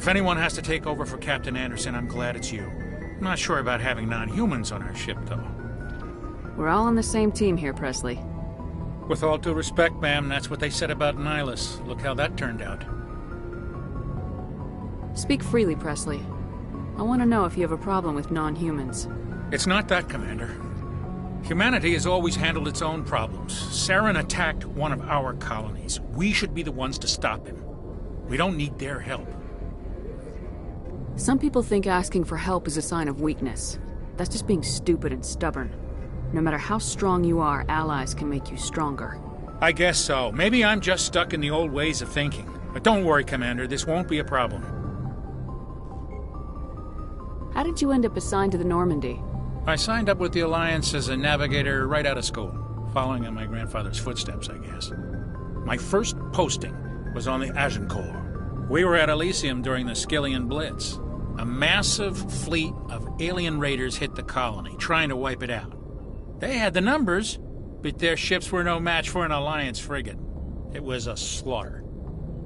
If anyone has to take over for Captain Anderson, I'm glad it's you. I'm not sure about having non-humans on our ship, though. We're all on the same team here, Presley. With all due respect, ma'am, that's what they said about Nihilus. Look how that turned out. Speak freely, Presley. I want to know if you have a problem with non-humans. It's not that, Commander. Humanity has always handled its own problems. Saren attacked one of our colonies. We should be the ones to stop him. We don't need their help. Some people think asking for help is a sign of weakness. That's just being stupid and stubborn. No matter how strong you are, allies can make you stronger. I guess so. Maybe I'm just stuck in the old ways of thinking. But don't worry, Commander, this won't be a problem. How did you end up assigned to the Normandy? I signed up with the Alliance as a navigator right out of school, following in my grandfather's footsteps, I guess. My first posting was on the Agincourt. We were at Elysium during the Skillian Blitz. A massive fleet of alien raiders hit the colony, trying to wipe it out. They had the numbers, but their ships were no match for an Alliance frigate. It was a slaughter.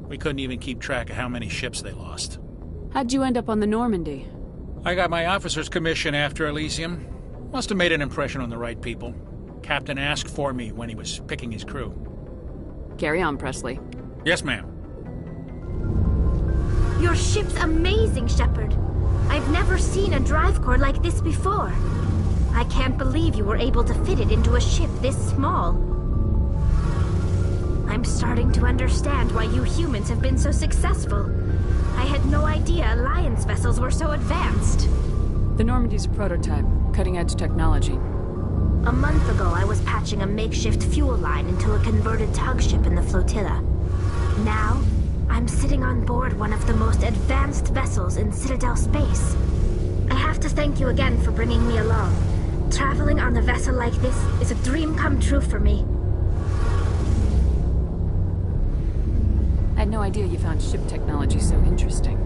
We couldn't even keep track of how many ships they lost. How'd you end up on the Normandy? I got my officer's commission after Elysium. Must have made an impression on the right people. Captain asked for me when he was picking his crew. Carry on, Presley. Yes, ma'am. Your ship's amazing, Shepard. I've never seen a drive core like this before. I can't believe you were able to fit it into a ship this small. I'm starting to understand why you humans have been so successful. I had no idea Alliance vessels were so advanced. The Normandy's a prototype, cutting-edge technology. A month ago, I was patching a makeshift fuel line into a converted tug ship in the flotilla. Now, I'm sitting on board one of the most advanced vessels in Citadel space. I have to thank you again for bringing me along. Traveling on a vessel like this is a dream come true for me. I had no idea you found ship technology so interesting.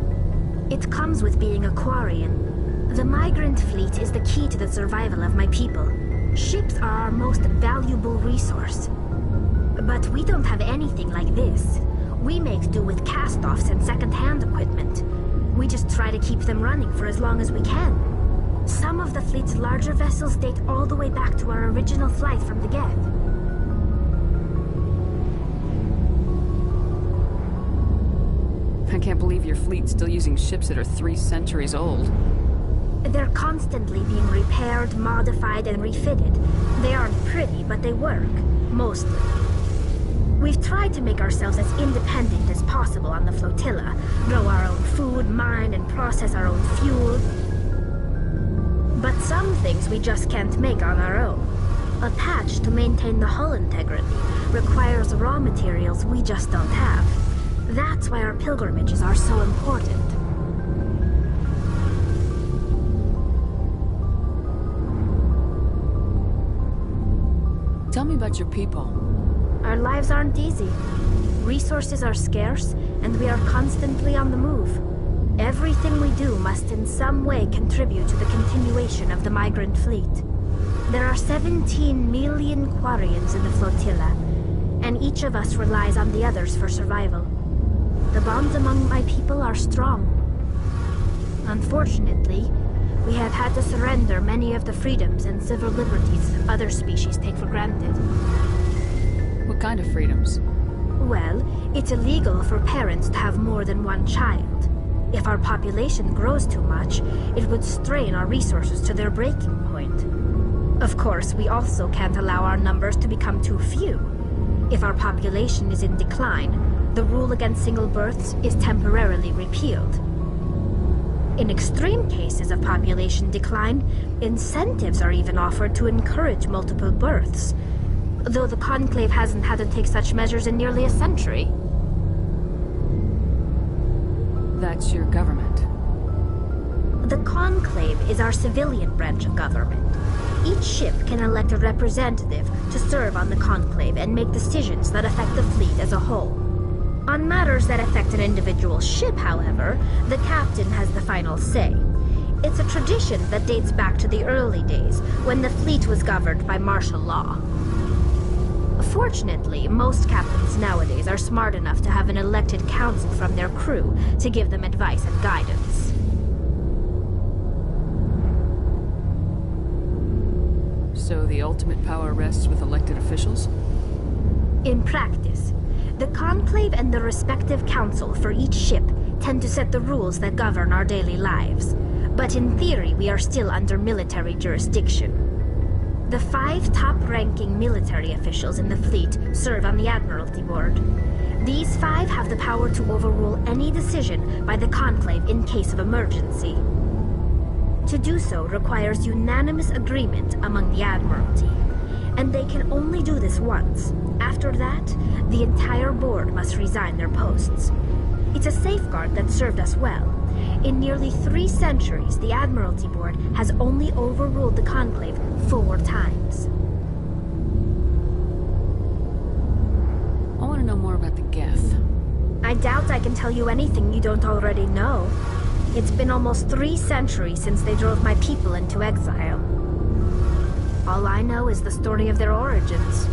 It comes with being a Quarian. The migrant fleet is the key to the survival of my people. Ships are our most valuable resource. But we don't have anything like this. We make do with cast-offs and second-hand equipment. We just try to keep them running for as long as we can. Some of the fleet's larger vessels date all the way back to our original flight from the Geth. I can't believe your fleet's still using ships that are 3 centuries old. They're constantly being repaired, modified, and refitted. They aren't pretty, but they work. Mostly. We've tried to make ourselves as independent as possible on the flotilla. Grow our own food, mine, and process our own fuel. But some things we just can't make on our own. A patch to maintain the hull integrity requires raw materials we just don't have. That's why our pilgrimages are so important. Tell me about your people. Our lives aren't easy. Resources are scarce, and we are constantly on the move. Everything we do must in some way contribute to the continuation of the migrant fleet. There are 17 million Quarians in the flotilla, and each of us relies on the others for survival. The bonds among my people are strong. Unfortunately, we have had to surrender many of the freedoms and civil liberties other species take for granted. What kind of freedoms? Well, it's illegal for parents to have more than one child. If our population grows too much, it would strain our resources to their breaking point. Of course, we also can't allow our numbers to become too few. If our population is in decline, the rule against single births is temporarily repealed. In extreme cases of population decline, incentives are even offered to encourage multiple births, though the Conclave hasn't had to take such measures in nearly a century. That's your government. The Conclave is our civilian branch of government. Each ship can elect a representative to serve on the Conclave and make decisions that affect the fleet as a whole. On matters that affect an individual ship, however, the captain has the final say. It's a tradition that dates back to the early days, when the fleet was governed by martial law. Fortunately, most captains nowadays are smart enough to have an elected council from their crew to give them advice and guidance. So the ultimate power rests with elected officials? In practice, the Conclave and the respective council for each ship tend to set the rules that govern our daily lives. But in theory, we are still under military jurisdiction. The 5 top-ranking military officials in the fleet serve on the Admiralty Board. These 5 have the power to overrule any decision by the Conclave in case of emergency. To do so requires unanimous agreement among the Admiralty, and they can only do this once. After that, the entire board must resign their posts. It's a safeguard that served us well. In nearly 3 centuries, the Admiralty Board has only overruled the Conclave 4 times. I want to know more about the Geth. I doubt I can tell you anything you don't already know. It's been almost 3 centuries since they drove my people into exile. All I know is the story of their origins.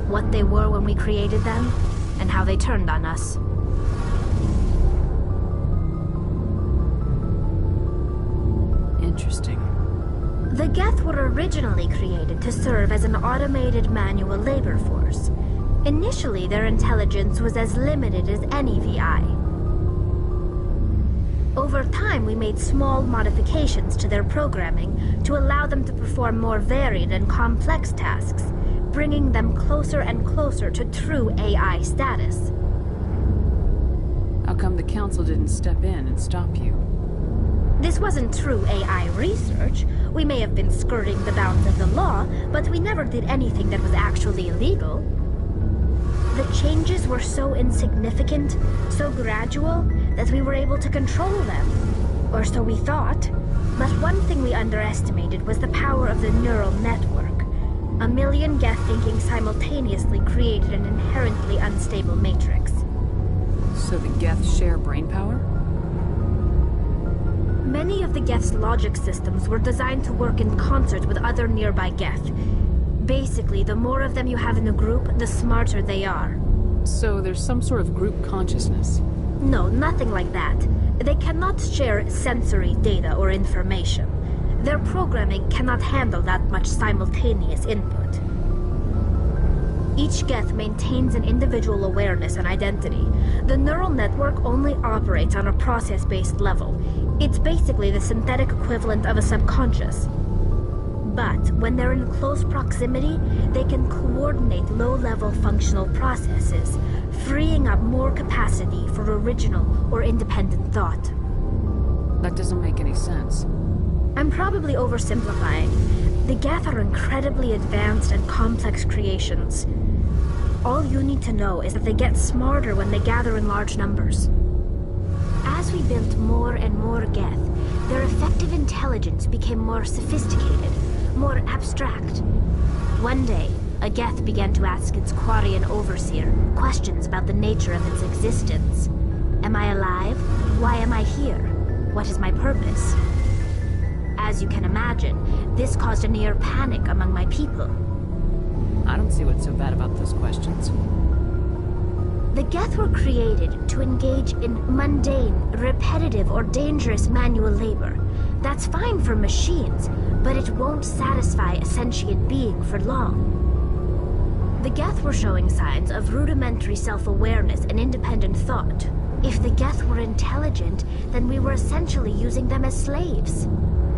What they were when we created them, and how they turned on us. Interesting. The Geth were originally created to serve as an automated manual labor force. Initially, their intelligence was as limited as any VI. Over time, we made small modifications to their programming to allow them to perform more varied and complex tasks, bringing them closer and closer to true AI status. How come the Council didn't step in and stop you? This wasn't true AI research. We may have been skirting the bounds of the law, but we never did anything that was actually illegal. The changes were so insignificant, so gradual, that we were able to control them. Or so we thought. But one thing we underestimated was the power of the neural network. A million Geth thinking simultaneously created an inherently unstable matrix. So the Geth share brainpower? Many of the Geth's logic systems were designed to work in concert with other nearby Geth. Basically, the more of them you have in a group, the smarter they are. So there's some sort of group consciousness? No, nothing like that. They cannot share sensory data or information. Their programming cannot handle that much simultaneous input. Each Geth maintains an individual awareness and identity. The neural network only operates on a process-based level. It's basically the synthetic equivalent of a subconscious. But when they're in close proximity, they can coordinate low-level functional processes, freeing up more capacity for original or independent thought. That doesn't make any sense. I'm probably oversimplifying. The Geth are incredibly advanced and complex creations. All you need to know is that they get smarter when they gather in large numbers. As we built more and more Geth, their effective intelligence became more sophisticated, more abstract. One day, a Geth began to ask its Quarian overseer questions about the nature of its existence. Am I alive? Why am I here? What is my purpose? As you can imagine, this caused a near panic among my people. I don't see what's so bad about those questions. The Geth were created to engage in mundane, repetitive, or dangerous manual labor. That's fine for machines, but it won't satisfy a sentient being for long. The Geth were showing signs of rudimentary self-awareness and independent thought. If the Geth were intelligent, then we were essentially using them as slaves.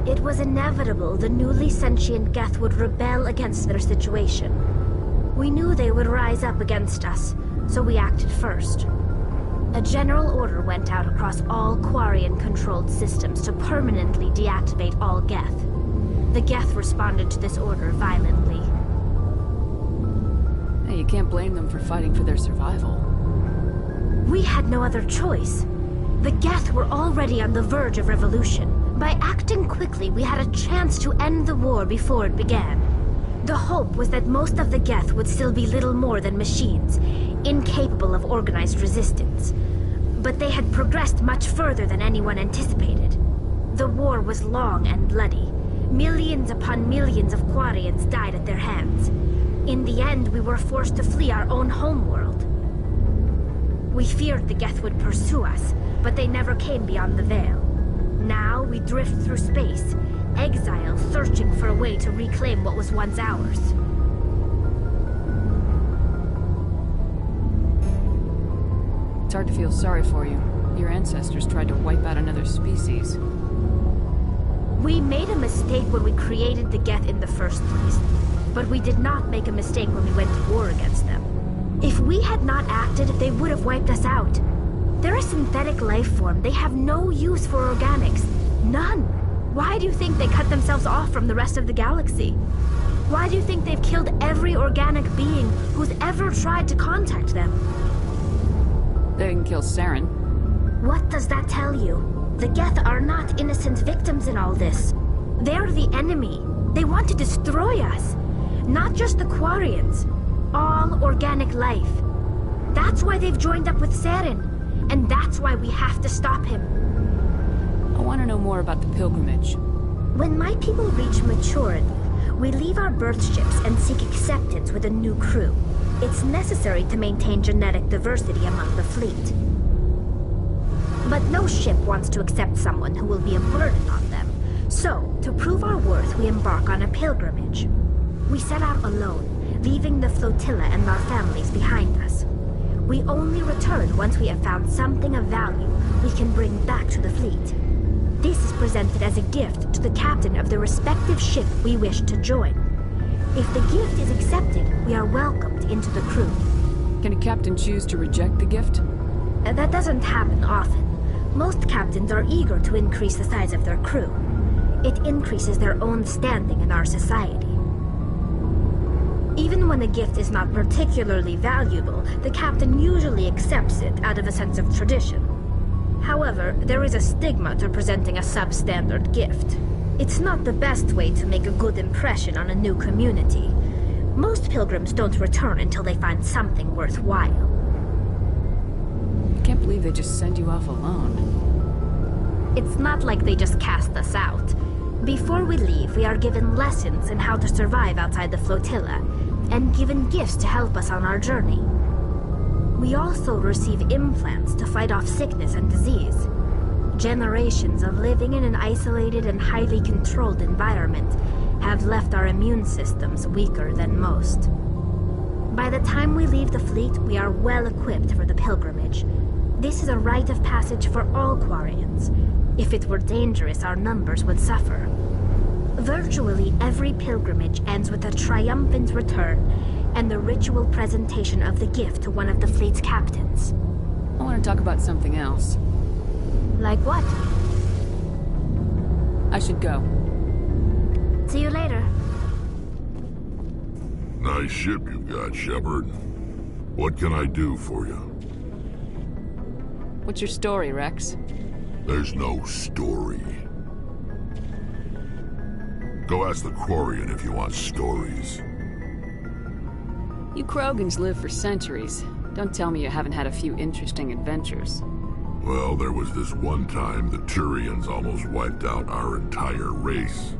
It was inevitable the newly sentient Geth would rebel against their situation. We knew they would rise up against us, so we acted first. A general order went out across all Quarian-controlled systems to permanently deactivate all Geth. The Geth responded to this order violently. Hey, you can't blame them for fighting for their survival. We had no other choice. The Geth were already on the verge of revolution. By acting quickly, we had a chance to end the war before it began. The hope was that most of the Geth would still be little more than machines, incapable of organized resistance. But they had progressed much further than anyone anticipated. The war was long and bloody. Millions upon millions of Quarians died at their hands. In the end, we were forced to flee our own homeworld. We feared the Geth would pursue us, but they never came beyond the Veil. Now we drift through space, exile searching for a way to reclaim what was once ours. It's hard to feel sorry for you. Your ancestors tried to wipe out another species. We made a mistake when we created the Geth in the first place, but we did not make a mistake when we went to war against them. If we had not acted, they would have wiped us out. They're a synthetic life form. They have no use for organics. None. Why do you think they cut themselves off from the rest of the galaxy? Why do you think they've killed every organic being who's ever tried to contact them? They didn't kill Saren. What does that tell you? The Geth are not innocent victims in all this. They're the enemy. They want to destroy us. Not just the Quarians. All organic life. That's why they've joined up with Saren. And that's why we have to stop him. I want to know more about the pilgrimage. When my people reach maturity, we leave our birth ships and seek acceptance with a new crew. It's necessary to maintain genetic diversity among the fleet. But no ship wants to accept someone who will be a burden on them. So, to prove our worth, we embark on a pilgrimage. We set out alone, leaving the flotilla and our families behind us. We only return once we have found something of value we can bring back to the fleet. This is presented as a gift to the captain of the respective ship we wish to join. If the gift is accepted, we are welcomed into the crew. Can a captain choose to reject the gift? That doesn't happen often. Most captains are eager to increase the size of their crew. It increases their own standing in our society. Even when the gift is not particularly valuable, the captain usually accepts it out of a sense of tradition. However, there is a stigma to presenting a substandard gift. It's not the best way to make a good impression on a new community. Most pilgrims don't return until they find something worthwhile. I can't believe they just send you off alone. It's not like they just cast us out. Before we leave, we are given lessons in how to survive outside the flotilla, and given gifts to help us on our journey. We also receive implants to fight off sickness and disease. Generations of living in an isolated and highly controlled environment have left our immune systems weaker than most. By the time we leave the fleet, we are well equipped for the pilgrimage. This is a rite of passage for all Quarians. If it were dangerous, our numbers would suffer. Virtually every pilgrimage ends with a triumphant return and the ritual presentation of the gift to one of the fleet's captains. I want to talk about something else. Like what? I should go. See you later. Nice ship you've got, Shepard. What can I do for you? What's your story, Rex? There's no story. Go ask the Quarian if you want stories. You Krogans live for centuries. Don't tell me you haven't had a few interesting adventures. Well, there was this one time the Turians almost wiped out our entire race.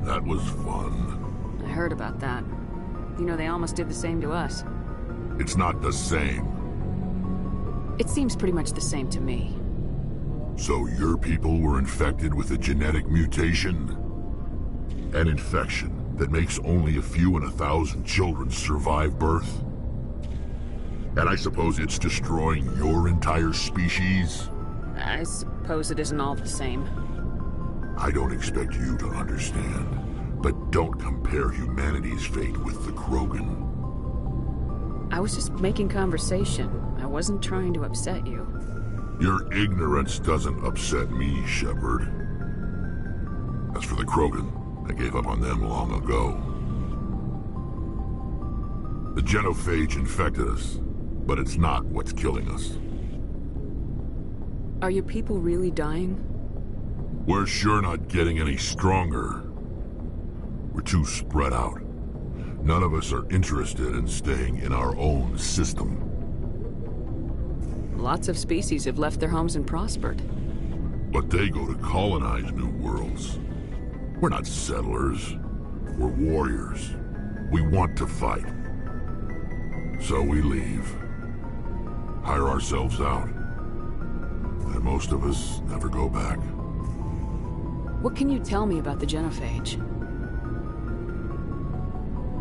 That was fun. I heard about that. You know, they almost did the same to us. It's not the same. It seems pretty much the same to me. So your people were infected with a genetic mutation? An infection that makes only a few in 1,000 children survive birth? And I suppose it's destroying your entire species? I suppose it isn't all the same. I don't expect you to understand, but don't compare humanity's fate with the Krogan. I was just making conversation. I wasn't trying to upset you. Your ignorance doesn't upset me, Shepard. As for the Krogan, I gave up on them long ago. The genophage infected us, but it's not what's killing us. Are your people really dying? We're sure not getting any stronger. We're too spread out. None of us are interested in staying in our own system. Lots of species have left their homes and prospered. But they go to colonize new worlds. We're not settlers. We're warriors. We want to fight. So we leave. Hire ourselves out. And most of us never go back. What can you tell me about the genophage?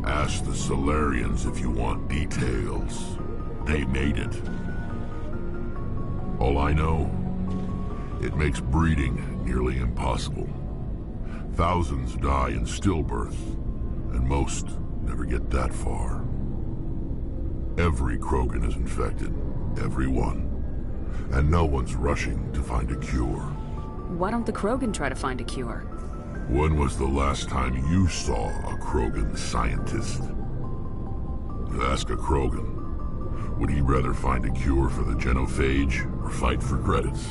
Ask the Solarians if you want details. They made it. All I know, it makes breeding nearly impossible. Thousands die in stillbirth, and most never get that far. Every Krogan is infected. Every one. And no one's rushing to find a cure. Why don't the Krogan try to find a cure? When was the last time you saw a Krogan scientist? You ask a Krogan, would he rather find a cure for the genophage or fight for credits?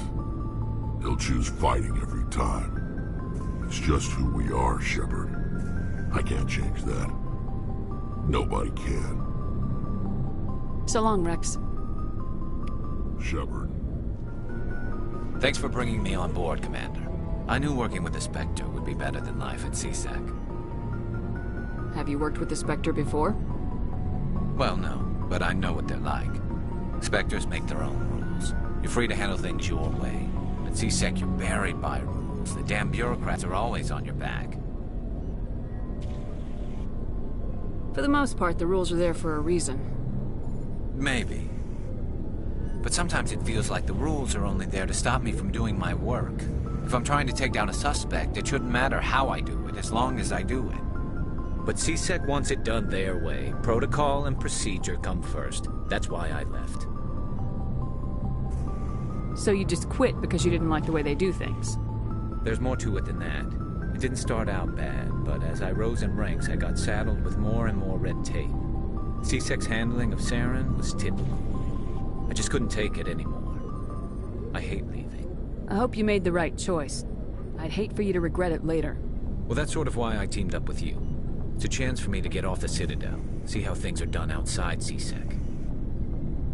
He'll choose fighting every time. It's just who we are, Shepard. I can't change that. Nobody can. So long, Rex. Shepard. Thanks for bringing me on board, Commander. I knew working with the Spectre would be better than life at CSEC. Have you worked with the Spectre before? Well, no, but I know what they're like. Spectres make their own rules. You're free to handle things your way. At CSEC, you're buried by rules. The damn bureaucrats are always on your back. For the most part, the rules are there for a reason. Maybe. But sometimes it feels like the rules are only there to stop me from doing my work. If I'm trying to take down a suspect, it shouldn't matter how I do it, as long as I do it. But CSEC wants it done their way. Protocol and procedure come first. That's why I left. So you just quit because you didn't like the way they do things? There's more to it than that. It didn't start out bad, but as I rose in ranks, I got saddled with more and more red tape. CSEC's handling of Saren was typical. I just couldn't take it anymore. I hate leaving. I hope you made the right choice. I'd hate for you to regret it later. Well, that's sort of why I teamed up with you. It's a chance for me to get off the Citadel, see how things are done outside CSEC.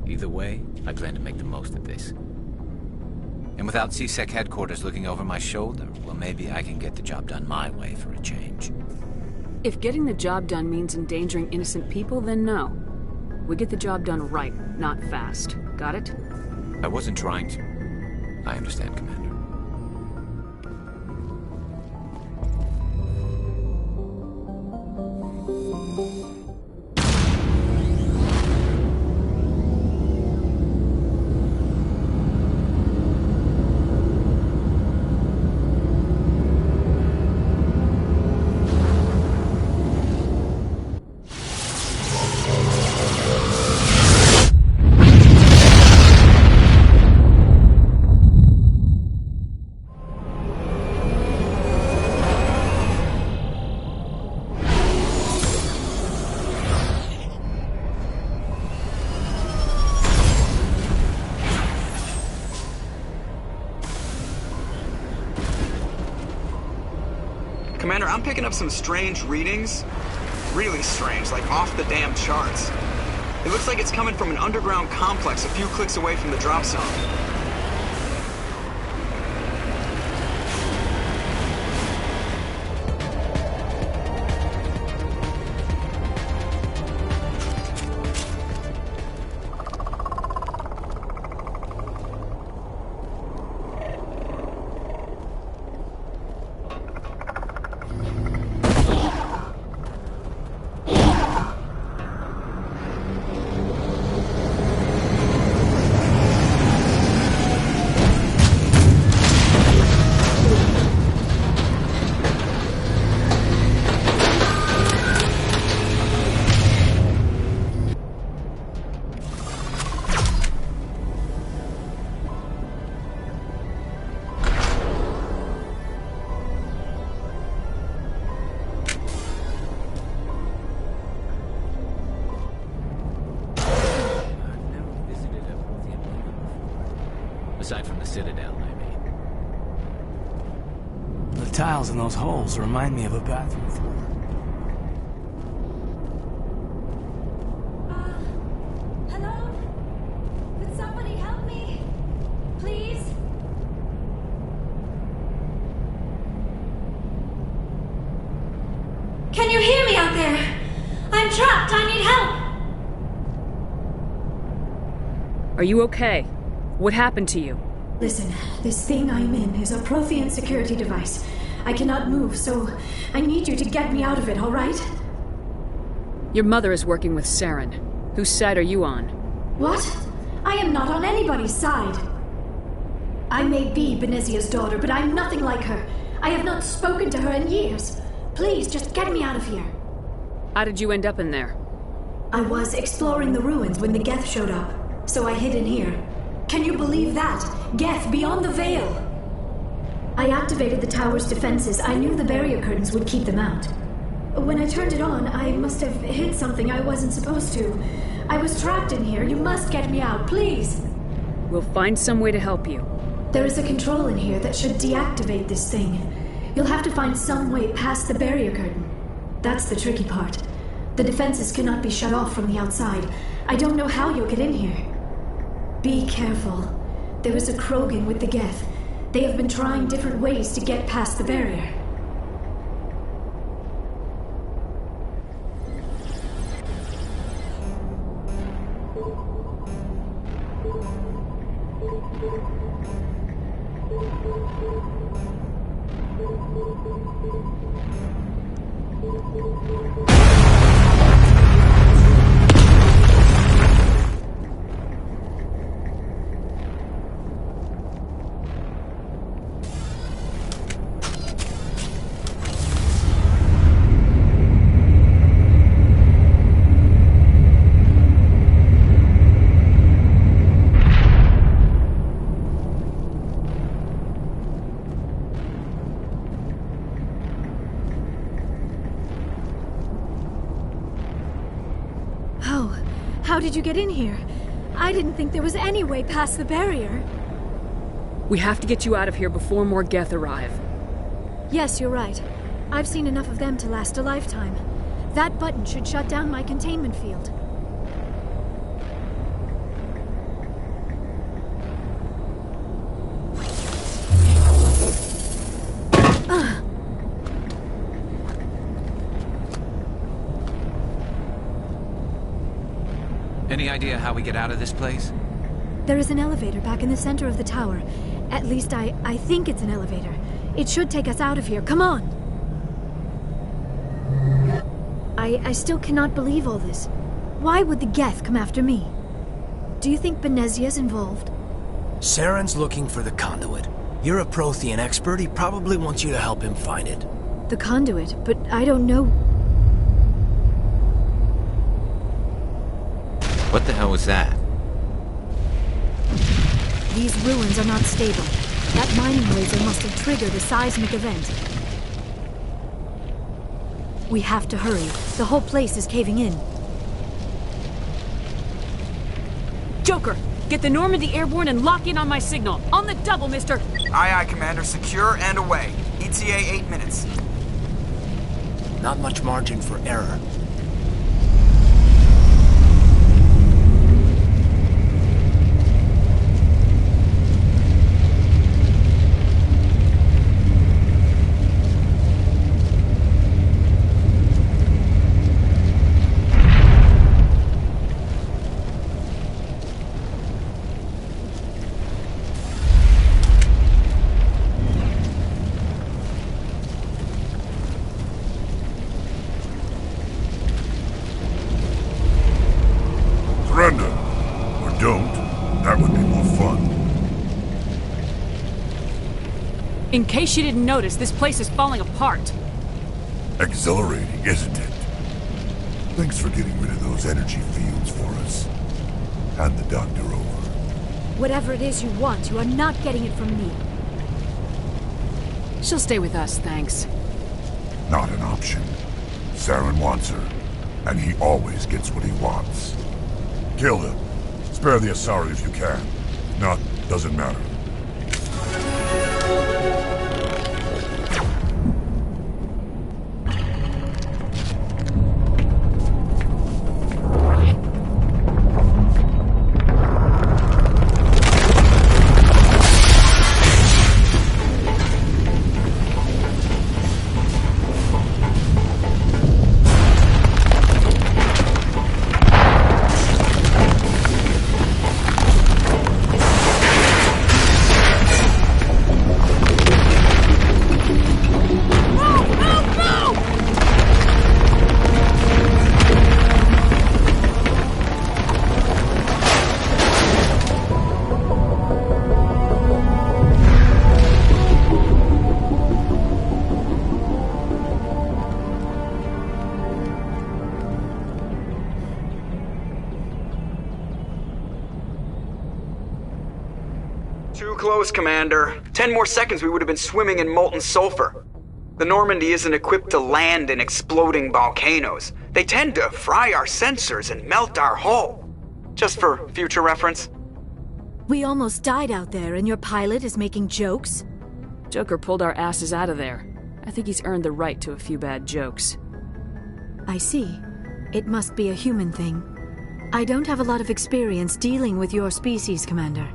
Either way, I plan to make the most of this. And without CSEC headquarters looking over my shoulder, well, maybe I can get the job done my way for a change. If getting the job done means endangering innocent people, then no. We get the job done right, not fast. Got it? I wasn't trying to. I understand, Commander. Commander, I'm picking up some strange readings. Really strange, like off the damn charts. It looks like it's coming from an underground complex a few clicks away from the drop zone. Aside from the Citadel, I mean. The tiles in those holes remind me of a bathroom floor. Hello? Could somebody help me? Please? Can you hear me out there? I'm trapped. I need help. Are you okay? What happened to you? Listen, this thing I'm in is a Prothean security device. I cannot move, so I need you to get me out of it, all right? Your mother is working with Saren. Whose side are you on? What? I am not on anybody's side. I may be Benezia's daughter, but I'm nothing like her. I have not spoken to her in years. Please, just get me out of here. How did you end up in there? I was exploring the ruins when the Geth showed up, so I hid in here. Can you believe that? Geth beyond the veil! I activated the tower's defenses. I knew the barrier curtains would keep them out. When I turned it on, I must have hit something I wasn't supposed to. I was trapped in here. You must get me out, please! We'll find some way to help you. There is a control in here that should deactivate this thing. You'll have to find some way past the barrier curtain. That's the tricky part. The defenses cannot be shut off from the outside. I don't know how you'll get in here. Be careful. There is a Krogan with the Geth. They have been trying different ways to get past the barrier. How did you get in here? I didn't think there was any way past the barrier. We have to get you out of here before more Geth arrive. Yes, you're right. I've seen enough of them to last a lifetime. That button should shut down my containment field. Any idea how we get out of this place? There is an elevator back in the center of the tower. At least I think it's an elevator. It should take us out of here. Come on! I still cannot believe all this. Why would the Geth come after me? Do you think Benezia's involved? Saren's looking for the conduit. You're a Prothean expert. He probably wants you to help him find it. The conduit? But I don't know... What the hell was that? These ruins are not stable. That mining laser must have triggered a seismic event. We have to hurry. The whole place is caving in. Joker, get the Normandy airborne and lock in on my signal. On the double, mister! Aye, aye, Commander. Secure and away. ETA 8 minutes. Not much margin for error. Surrender. Or don't. That would be more fun. In case you didn't notice, this place is falling apart. Exhilarating, isn't it? Thanks for getting rid of those energy fields for us. Hand the doctor over. Whatever it is you want, you are not getting it from me. She'll stay with us, thanks. Not an option. Saren wants her, and he always gets what he wants. Kill him. Spare the Asari if you can. If not, doesn't matter. Too close, Commander. 10 more seconds we would have been swimming in molten sulfur. The Normandy isn't equipped to land in exploding volcanoes. They tend to fry our sensors and melt our hull. Just for future reference. We almost died out there, and your pilot is making jokes? Joker pulled our asses out of there. I think he's earned the right to a few bad jokes. I see. It must be a human thing. I don't have a lot of experience dealing with your species, Commander.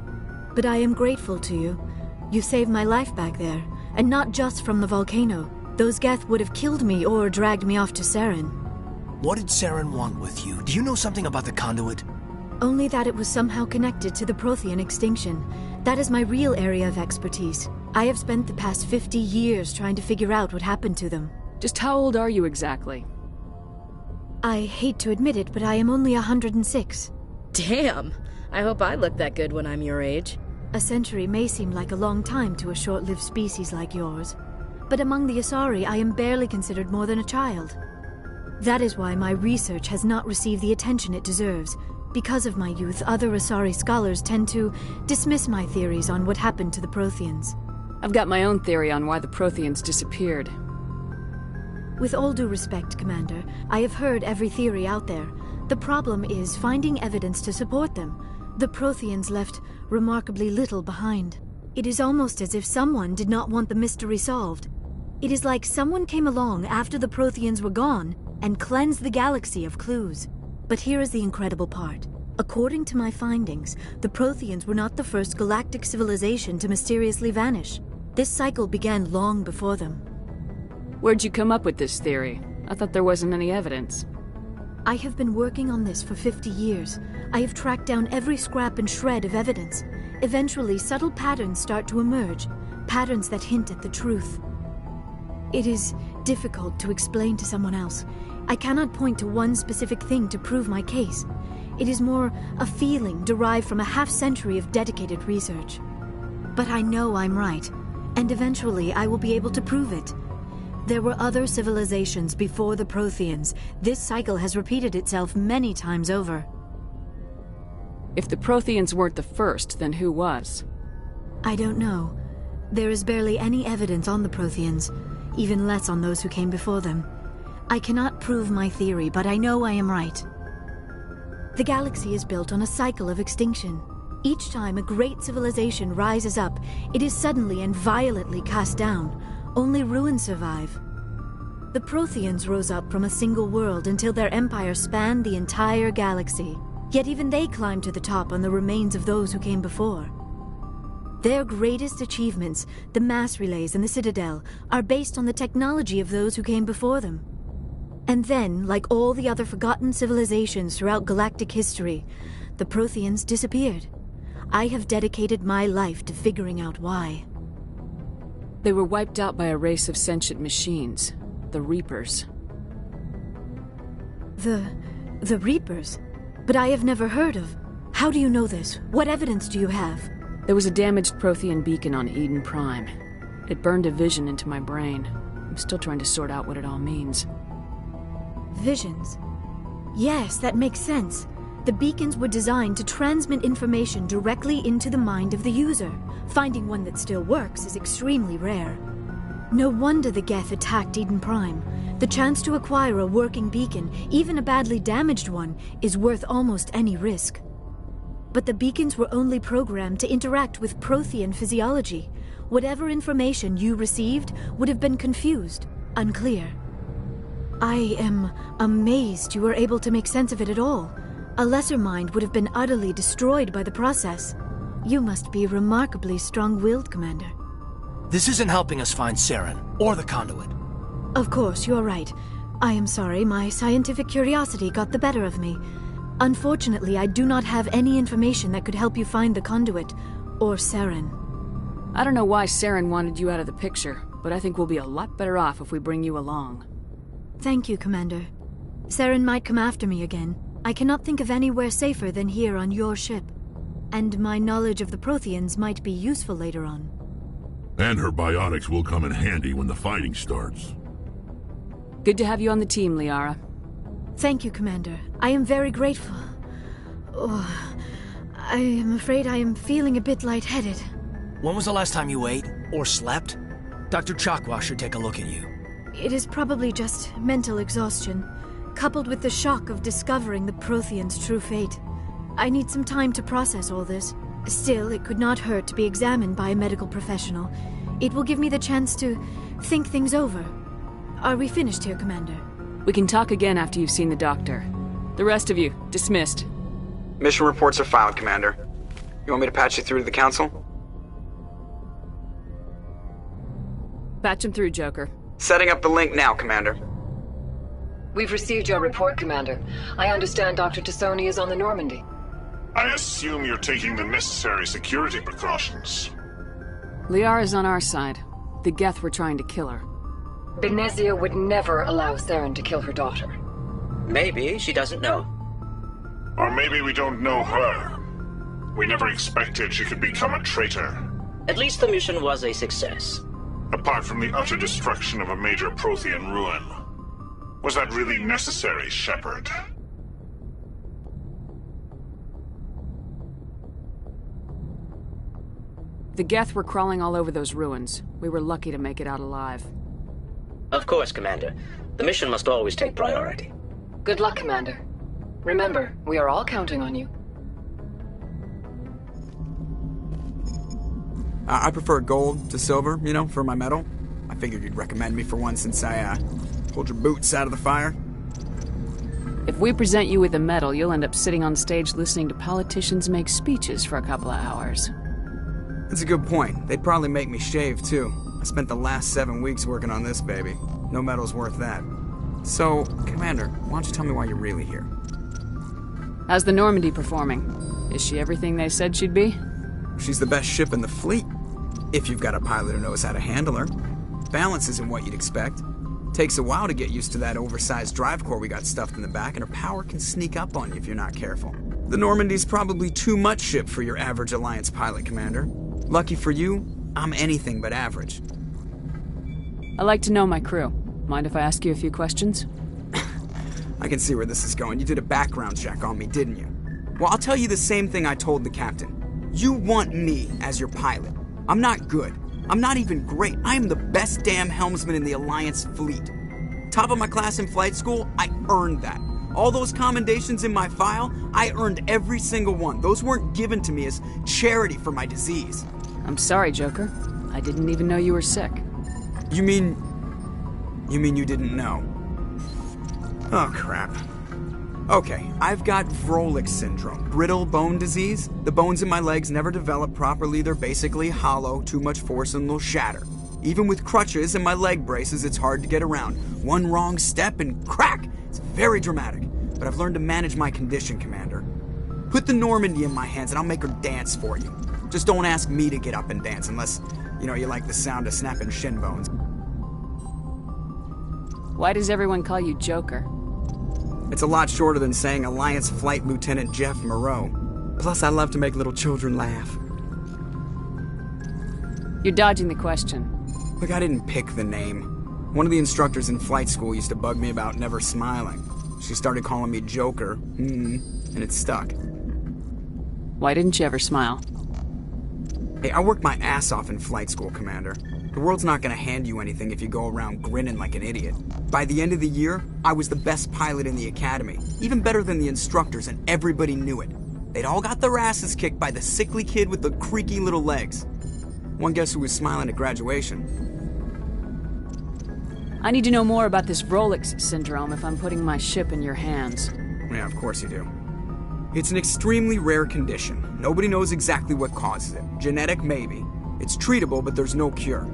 But I am grateful to you. You saved my life back there, and not just from the volcano. Those Geth would have killed me or dragged me off to Saren. What did Saren want with you? Do you know something about the conduit? Only that it was somehow connected to the Prothean extinction. That is my real area of expertise. I have spent the past 50 years trying to figure out what happened to them. Just how old are you exactly? I hate to admit it, but I am only 106. Damn! I hope I look that good when I'm your age. A century may seem like a long time to a short-lived species like yours. But among the Asari, I am barely considered more than a child. That is why my research has not received the attention it deserves. Because of my youth, other Asari scholars tend to dismiss my theories on what happened to the Protheans. I've got my own theory on why the Protheans disappeared. With all due respect, Commander, I have heard every theory out there. The problem is finding evidence to support them. The Protheans left remarkably little behind. It is almost as if someone did not want the mystery solved. It is like someone came along after the Protheans were gone and cleansed the galaxy of clues. But here is the incredible part. According to my findings, the Protheans were not the first galactic civilization to mysteriously vanish. This cycle began long before them. Where'd you come up with this theory? I thought there wasn't any evidence. I have been working on this for 50 years. I have tracked down every scrap and shred of evidence. Eventually, subtle patterns start to emerge, patterns that hint at the truth. It is difficult to explain to someone else. I cannot point to one specific thing to prove my case. It is more a feeling derived from a half-century of dedicated research. But I know I'm right, and eventually I will be able to prove it. There were other civilizations before the Protheans. This cycle has repeated itself many times over. If the Protheans weren't the first, then who was? I don't know. There is barely any evidence on the Protheans, even less on those who came before them. I cannot prove my theory, but I know I am right. The galaxy is built on a cycle of extinction. Each time a great civilization rises up, it is suddenly and violently cast down. Only ruins survive. The Protheans rose up from a single world until their empire spanned the entire galaxy. Yet even they climbed to the top on the remains of those who came before. Their greatest achievements, the mass relays and the Citadel, are based on the technology of those who came before them. And then, like all the other forgotten civilizations throughout galactic history, the Protheans disappeared. I have dedicated my life to figuring out why. They were wiped out by a race of sentient machines, the Reapers. The Reapers? But I have never heard of. How do you know this? What evidence do you have? There was a damaged Prothean beacon on Eden Prime. It burned a vision into my brain. I'm still trying to sort out what it all means. Visions? Yes, that makes sense. The beacons were designed to transmit information directly into the mind of the user. Finding one that still works is extremely rare. No wonder the Geth attacked Eden Prime. The chance to acquire a working beacon, even a badly damaged one, is worth almost any risk. But the beacons were only programmed to interact with Prothean physiology. Whatever information you received would have been confused, unclear. I am amazed you were able to make sense of it at all. A lesser mind would have been utterly destroyed by the process. You must be remarkably strong-willed, Commander. This isn't helping us find Saren, or the conduit. Of course, you're right. I am sorry, my scientific curiosity got the better of me. Unfortunately, I do not have any information that could help you find the conduit, or Saren. I don't know why Saren wanted you out of the picture, but I think we'll be a lot better off if we bring you along. Thank you, Commander. Saren might come after me again. I cannot think of anywhere safer than here on your ship. And my knowledge of the Protheans might be useful later on. And her biotics will come in handy when the fighting starts. Good to have you on the team, Liara. Thank you, Commander. I am very grateful. Oh, I am afraid I am feeling a bit lightheaded. When was the last time you ate? Or slept? Dr. Chakwa should take a look at you. It is probably just mental exhaustion, coupled with the shock of discovering the Prothean's true fate. I need some time to process all this. Still, it could not hurt to be examined by a medical professional. It will give me the chance to think things over. Are we finished here, Commander? We can talk again after you've seen the doctor. The rest of you, dismissed. Mission reports are filed, Commander. You want me to patch you through to the Council? Patch him through, Joker. Setting up the link now, Commander. We've received your report, Commander. I understand Dr. Tassoni is on the Normandy. I assume you're taking the necessary security precautions. Liara's on our side. The Geth were trying to kill her. Benezia would never allow Saren to kill her daughter. Maybe she doesn't know. Or maybe we don't know her. We never expected she could become a traitor. At least the mission was a success. Apart from the utter destruction of a major Prothean ruin. Was that really necessary, Shepard? The Geth were crawling all over those ruins. We were lucky to make it out alive. Of course, Commander. The mission must always take priority. Good luck, Commander. Remember, we are all counting on you. I prefer gold to silver, for my medal. I figured you'd recommend me for one since I, pulled your boots out of the fire. If we present you with a medal, you'll end up sitting on stage listening to politicians make speeches for a couple of hours. That's a good point. They'd probably make me shave, too. I spent the last 7 weeks working on this baby. No medal's worth that. So, Commander, why don't you tell me why you're really here? How's the Normandy performing? Is she everything they said she'd be? She's the best ship in the fleet. If you've got a pilot who knows how to handle her. Balance isn't what you'd expect. Takes a while to get used to that oversized drive core we got stuffed in the back, and her power can sneak up on you if you're not careful. The Normandy's probably too much ship for your average Alliance pilot, Commander. Lucky for you, I'm anything but average. I like to know my crew. Mind if I ask you a few questions? I can see where this is going. You did a background check on me, didn't you? Well, I'll tell you the same thing I told the captain. You want me as your pilot. I'm not good. I'm not even great. I am the best damn helmsman in the Alliance fleet. Top of my class in flight school, I earned that. All those commendations in my file, I earned every single one. Those weren't given to me as charity for my disease. I'm sorry, Joker. I didn't even know you were sick. You mean you didn't know? Oh, crap. Okay, I've got Vrolik syndrome, brittle bone disease. The bones in my legs never develop properly. They're basically hollow, too much force and they'll shatter. Even with crutches and my leg braces, it's hard to get around. One wrong step and crack! It's very dramatic. But I've learned to manage my condition, Commander. Put the Normandy in my hands and I'll make her dance for you. Just don't ask me to get up and dance unless, you like the sound of snapping shin bones. Why does everyone call you Joker? It's a lot shorter than saying Alliance Flight Lieutenant Jeff Moreau. Plus, I love to make little children laugh. You're dodging the question. Look, I didn't pick the name. One of the instructors in flight school used to bug me about never smiling. She started calling me Joker, and it stuck. Why didn't you ever smile? Hey, I worked my ass off in flight school, Commander. The world's not gonna hand you anything if you go around grinning like an idiot. By the end of the year, I was the best pilot in the academy. Even better than the instructors, and everybody knew it. They'd all got their asses kicked by the sickly kid with the creaky little legs. One guess who was smiling at graduation? I need to know more about this Vrolik syndrome if I'm putting my ship in your hands. Yeah, of course you do. It's an extremely rare condition. Nobody knows exactly what causes it. Genetic, maybe. It's treatable, but there's no cure.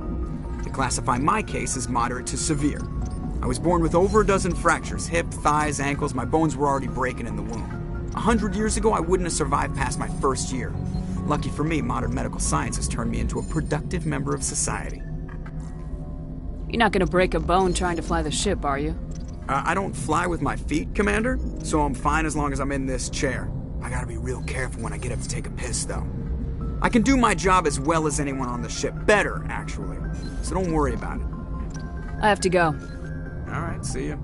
They classify my case as moderate to severe. I was born with over a dozen fractures, hip, thighs, ankles. My bones were already breaking in the womb. 100 years ago, I wouldn't have survived past my first year. Lucky for me, modern medical science has turned me into a productive member of society. You're not gonna break a bone trying to fly the ship, are you? I don't fly with my feet, Commander, so I'm fine as long as I'm in this chair. I gotta be real careful when I get up to take a piss, though. I can do my job as well as anyone on the ship. Better, actually. So don't worry about it. I have to go. All right, see ya.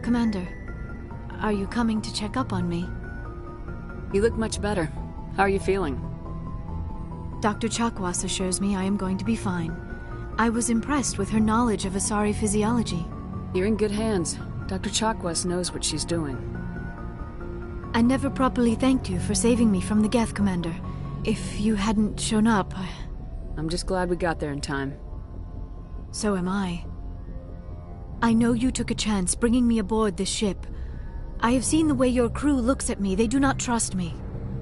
Commander, Are you coming to check up on me? You look much better. How are you feeling? Dr. Chakwas assures me I am going to be fine. I was impressed with her knowledge of Asari physiology. You're in good hands. Dr. Chakwas knows what she's doing. I never properly thanked you for saving me from the Geth, Commander. If you hadn't shown up... I'm just glad we got there in time. So am I. I know you took a chance bringing me aboard this ship. I have seen the way your crew looks at me. They do not trust me.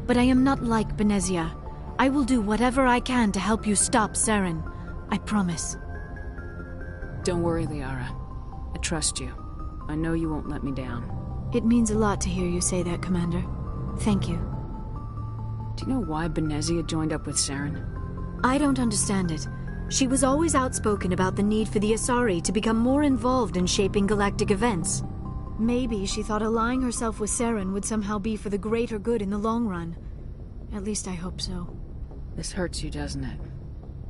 But I am not like Benezia. I will do whatever I can to help you stop Saren. I promise. Don't worry, Liara. I trust you. I know you won't let me down. It means a lot to hear you say that, Commander. Thank you. Do you know why Benezia joined up with Saren? I don't understand it. She was always outspoken about the need for the Asari to become more involved in shaping galactic events. Maybe she thought allying herself with Saren would somehow be for the greater good in the long run. At least I hope so. This hurts you, doesn't it?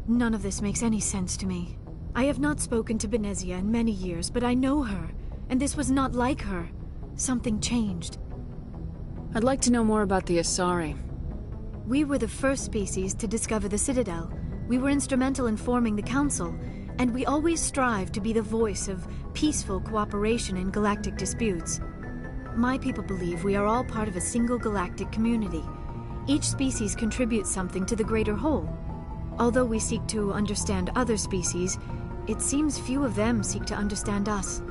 None of this makes any sense to me. I have not spoken to Benezia in many years, but I know her, and this was not like her. Something changed. I'd like to know more about the Asari. We were the first species to discover the Citadel. We were instrumental in forming the Council, and we always strive to be the voice of peaceful cooperation in galactic disputes. My people believe we are all part of a single galactic community. Each species contributes something to the greater whole. Although we seek to understand other species, it seems few of them seek to understand us.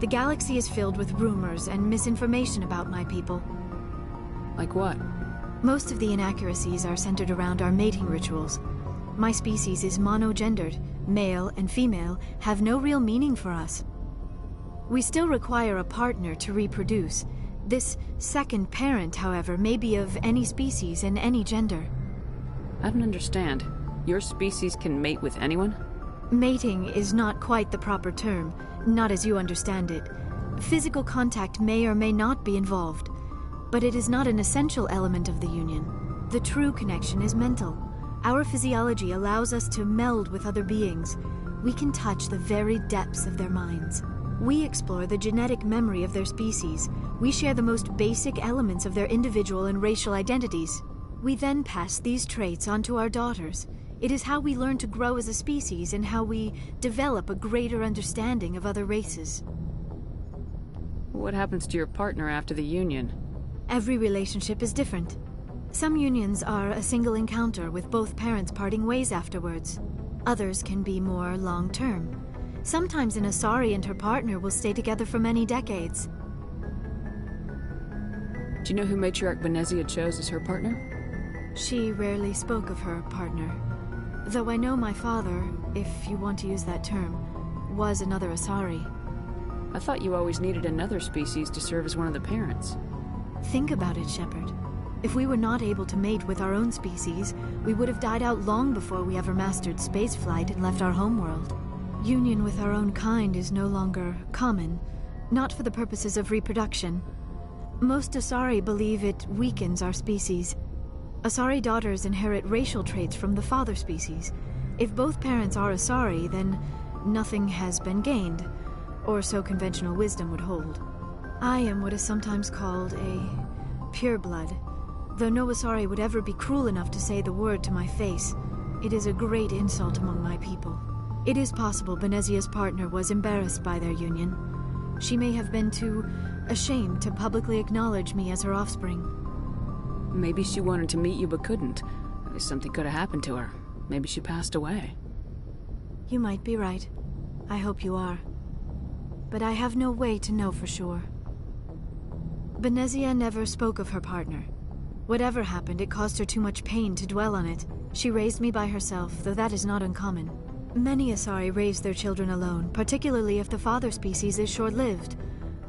The galaxy is filled with rumors and misinformation about my people. Like what? Most of the inaccuracies are centered around our mating rituals. My species is monogendered. Male and female have no real meaning for us. We still require a partner to reproduce. This second parent, however, may be of any species and any gender. I don't understand. Your species can mate with anyone? Mating is not quite the proper term, not as you understand it. Physical contact may or may not be involved, but it is not an essential element of the union. The true connection is mental. Our physiology allows us to meld with other beings. We can touch the very depths of their minds. We explore the genetic memory of their species. We share the most basic elements of their individual and racial identities. We then pass these traits on to our daughters. It is how we learn to grow as a species and how we develop a greater understanding of other races. What happens to your partner after the union? Every relationship is different. Some unions are a single encounter with both parents parting ways afterwards. Others can be more long-term. Sometimes an Asari and her partner will stay together for many decades. Do you know who Matriarch Benezia chose as her partner? She rarely spoke of her partner. Though I know my father, if you want to use that term, was another Asari. I thought you always needed another species to serve as one of the parents. Think about it, Shepard. If we were not able to mate with our own species, we would have died out long before we ever mastered spaceflight and left our homeworld. Union with our own kind is no longer common, not for the purposes of reproduction. Most Asari believe it weakens our species. Asari daughters inherit racial traits from the father species. If both parents are Asari, then nothing has been gained, or so conventional wisdom would hold. I am what is sometimes called a pureblood. Though no Asari would ever be cruel enough to say the word to my face, it is a great insult among my people. It is possible Benezia's partner was embarrassed by their union. She may have been too ashamed to publicly acknowledge me as her offspring. Maybe she wanted to meet you but couldn't. Something could have happened to her. Maybe she passed away. You might be right. I hope you are. But I have no way to know for sure. Benezia never spoke of her partner. Whatever happened, it caused her too much pain to dwell on it. She raised me by herself, though that is not uncommon. Many Asari raise their children alone, particularly if the father species is short-lived.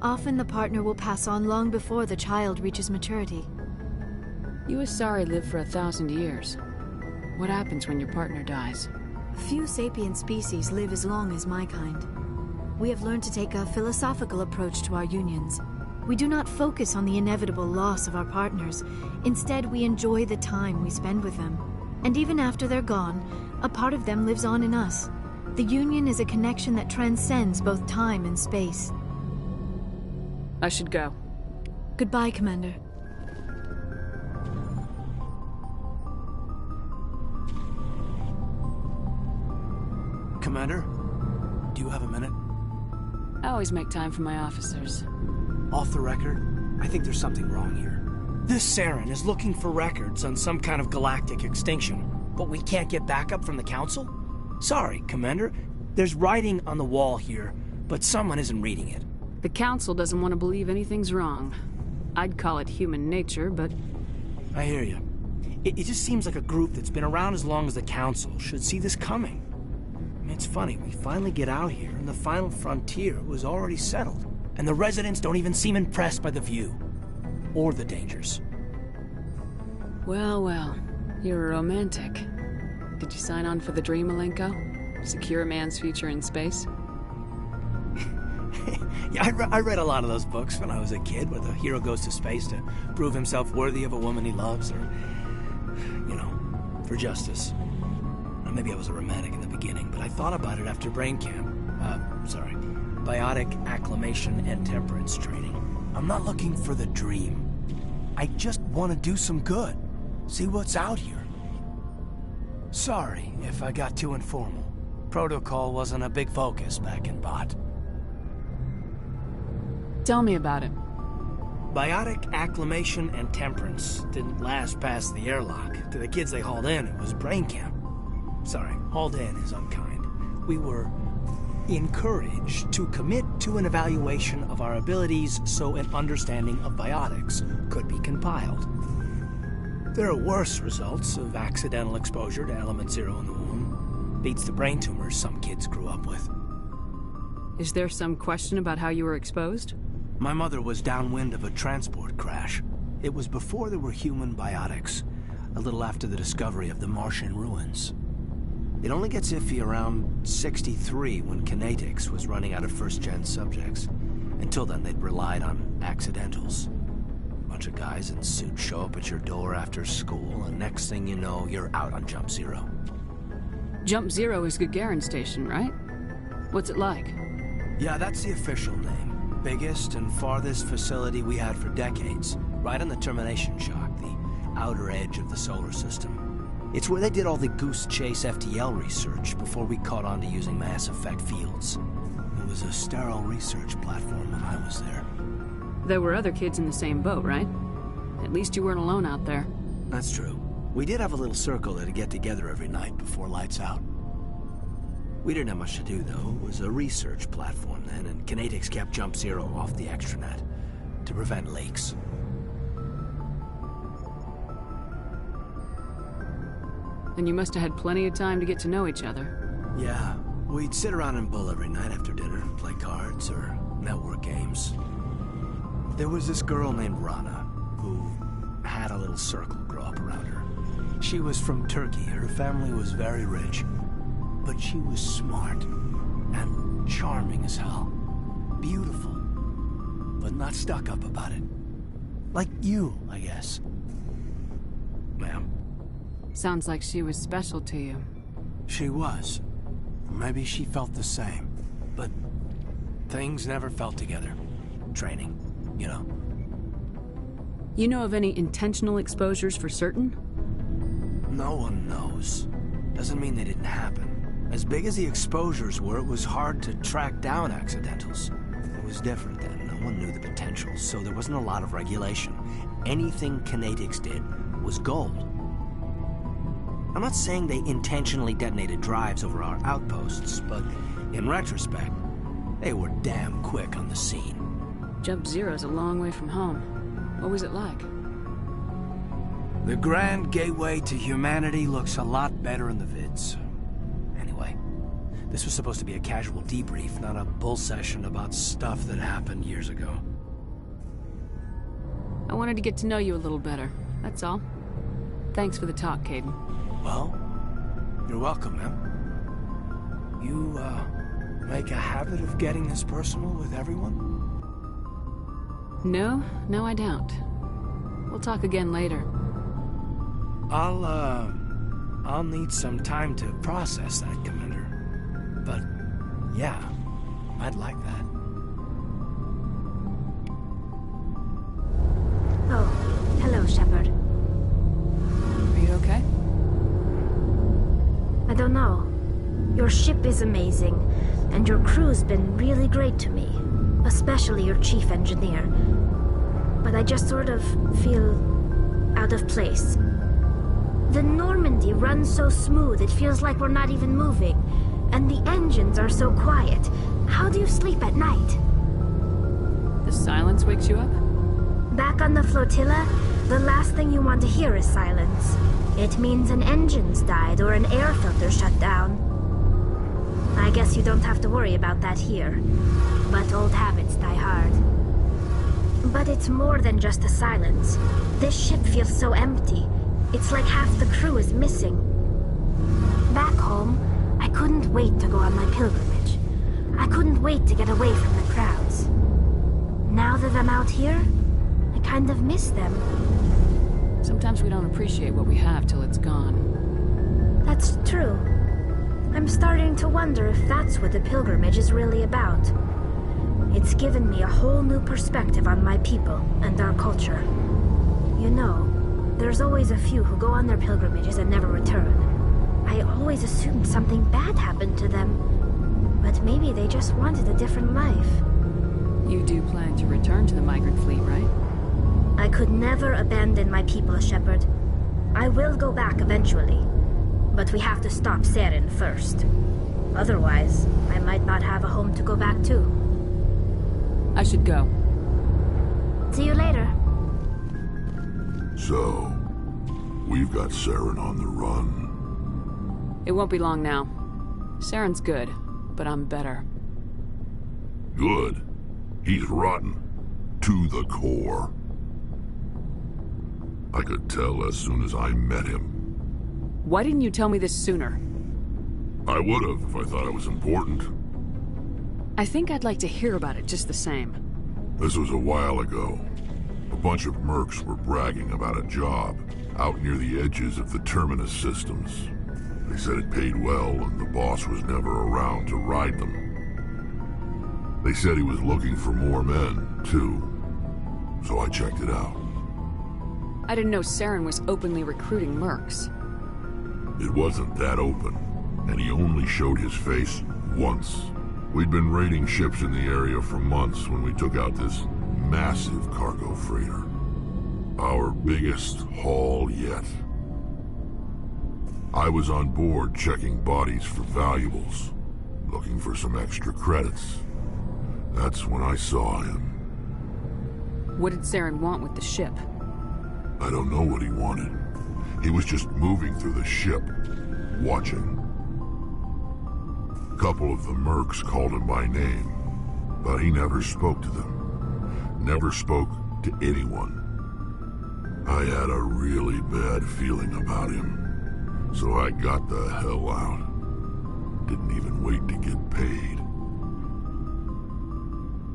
Often the partner will pass on long before the child reaches maturity. You Asari live for 1,000 years. What happens when your partner dies? Few sapient species live as long as my kind. We have learned to take a philosophical approach to our unions. We do not focus on the inevitable loss of our partners. Instead, we enjoy the time we spend with them. And even after they're gone, a part of them lives on in us. The union is a connection that transcends both time and space. I should go. Goodbye, Commander. Commander, do you have a minute? I always make time for my officers. Off the record, I think there's something wrong here. This Saren is looking for records on some kind of galactic extinction, but we can't get backup from the Council? Sorry, Commander. There's writing on the wall here, but someone isn't reading it. The Council doesn't want to believe anything's wrong. I'd call it human nature, but... I hear you. It just seems like a group that's been around as long as the Council should see this coming. I mean, it's funny, we finally get out here, and the final frontier was already settled. And the residents don't even seem impressed by the view. Or the dangers. Well, well. You're a romantic. Did you sign on for the dream, Malenko? Secure a man's future in space? Yeah, I read a lot of those books when I was a kid, where the hero goes to space to prove himself worthy of a woman he loves, or, you know, for justice. Maybe I was a romantic in the beginning, but I thought about it after brain camp. Biotic acclimation and temperance training. I'm not looking for the dream. I just want to do some good. See what's out here. Sorry if I got too informal. Protocol wasn't a big focus back in Bot. Tell me about it. Biotic acclimation and temperance didn't last past the airlock. To the kids they hauled in, it was brain camp. Sorry, hauled in is unkind. We were encouraged to commit to an evaluation of our abilities so an understanding of biotics could be compiled. There are worse results of accidental exposure to Element Zero in the womb. Beats the brain tumors some kids grew up with. Is there some question about how you were exposed? My mother was downwind of a transport crash. It was before there were human biotics, a little after the discovery of the Martian ruins. It only gets iffy around 63 when Kinetics was running out of first-gen subjects. Until then, they'd relied on accidentals. A bunch of guys in suits show up at your door after school, and next thing you know, you're out on Jump Zero. Jump Zero is Gagarin Station, right? What's it like? Yeah, that's the official name. Biggest and farthest facility we had for decades. Right on the termination shock, the outer edge of the solar system. It's where they did all the Goose Chase FTL research before we caught on to using mass effect fields. It was a sterile research platform when I was there. There were other kids in the same boat, right? At least you weren't alone out there. That's true. We did have a little circle that'd get together every night before lights out. We didn't have much to do, though. It was a research platform then, and Kinetics kept Jump Zero off the extranet to prevent leaks. And you must have had plenty of time to get to know each other. Yeah, we'd sit around and bull every night after dinner, play cards or network games. There was this girl named Rana, who had a little circle grow up around her. She was from Turkey. Her family was very rich. But she was smart and charming as hell. Beautiful, but not stuck up about it. Like you, I guess. Ma'am. Sounds like she was special to you. She was. Maybe she felt the same. But things never felt together. Training, you know. You know of any intentional exposures for certain? No one knows. Doesn't mean they didn't happen. As big as the exposures were, it was hard to track down accidentals. It was different then. No one knew the potential, so there wasn't a lot of regulation. Anything Kinetics did was gold. I'm not saying they intentionally detonated drives over our outposts, but in retrospect, they were damn quick on the scene. Jump Zero's a long way from home. What was it like? The grand gateway to humanity looks a lot better in the vids. Anyway, this was supposed to be a casual debrief, not a bull session about stuff that happened years ago. I wanted to get to know you a little better, that's all. Thanks for the talk, Caden. Well, you're welcome, ma'am. You, make a habit of getting this personal with everyone? No, I don't. We'll talk again later. I'll need some time to process that, Commander. But, yeah, I'd like that. feel, Shepard? Are you okay? I don't know. Your ship is amazing, and your crew's been really great to me. Especially your chief engineer. But I just sort of feel out of place. The Normandy runs so smooth it feels like we're not even moving. And the engines are so quiet. How do you sleep at night? The silence wakes you up? Back on the flotilla, the last thing you want to hear is silence. It means an engine's died or an air filter shut down. I guess you don't have to worry about that here. But old habits die hard. But it's more than just the silence. This ship feels so empty. It's like half the crew is missing. Back home, I couldn't wait to go on my pilgrimage. I couldn't wait to get away from the crowds. Now that I'm out here, I kind of miss them. Sometimes we don't appreciate what we have till it's gone. That's true. I'm starting to wonder if that's what the pilgrimage is really about. It's given me a whole new perspective on my people and our culture. You know, there's always a few who go on their pilgrimages and never return. I always assumed something bad happened to them. But maybe they just wanted a different life. You do plan to return to the migrant fleet, right? I could never abandon my people, Shepard. I will go back eventually. But we have to stop Saren first. Otherwise, I might not have a home to go back to. I should go. See you later. So, we've got Saren on the run. It won't be long now. Saren's good, but I'm better. Good? He's rotten. To the core. I could tell as soon as I met him. Why didn't you tell me this sooner? I would have if I thought it was important. I think I'd like to hear about it just the same. This was a while ago. A bunch of mercs were bragging about a job out near the edges of the Terminus systems. They said it paid well and the boss was never around to ride them. They said he was looking for more men, too. So I checked it out. I didn't know Saren was openly recruiting mercs. It wasn't that open, and he only showed his face once. We'd been raiding ships in the area for months when we took out this massive cargo freighter. Our biggest haul yet. I was on board checking bodies for valuables, looking for some extra credits. That's when I saw him. What did Saren want with the ship? I don't know what he wanted. He was just moving through the ship, watching. A couple of the mercs called him by name, but he never spoke to them. Never spoke to anyone. I had a really bad feeling about him, so I got the hell out. Didn't even wait to get paid.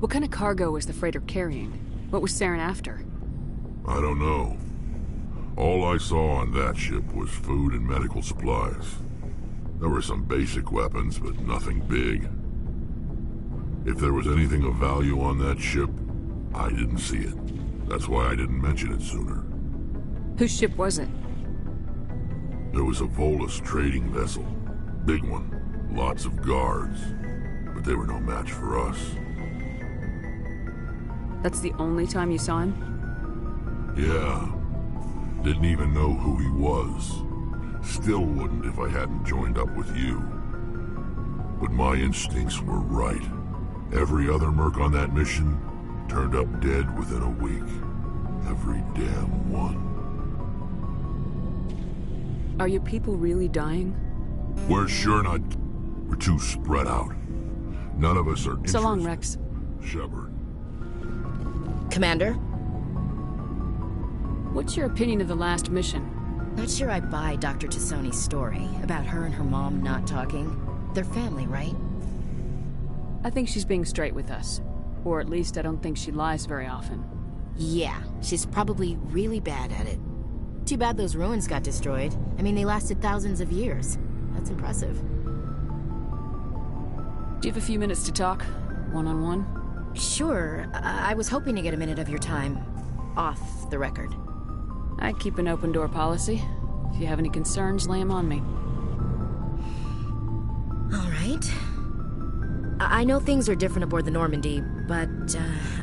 What kind of cargo was the freighter carrying? What was Saren after? I don't know. All I saw on that ship was food and medical supplies. There were some basic weapons, but nothing big. If there was anything of value on that ship, I didn't see it. That's why I didn't mention it sooner. Whose ship was it? There was a Volus trading vessel. Big one. Lots of guards. But they were no match for us. That's the only time you saw him? Yeah. Didn't even know who he was. Still wouldn't if I hadn't joined up with you. But my instincts were right. Every other merc on that mission turned up dead within a week. Every damn one. Are your people really dying? We're sure not. We're too spread out. None of us are interested. So long, Rex. Shepard. Commander? What's your opinion of the last mission? Not sure I buy Dr. Tassoni's story about her and her mom not talking. They're family, right? I think she's being straight with us. Or at least I don't think she lies very often. Yeah, she's probably really bad at it. Too bad those ruins got destroyed. I mean, they lasted thousands of years. That's impressive. Do you have a few minutes to talk? One-on-one? Sure. I was hoping to get a minute of your time. Off the record. I keep an open door policy. If you have any concerns, lay them on me. All right. I know things are different aboard the Normandy, but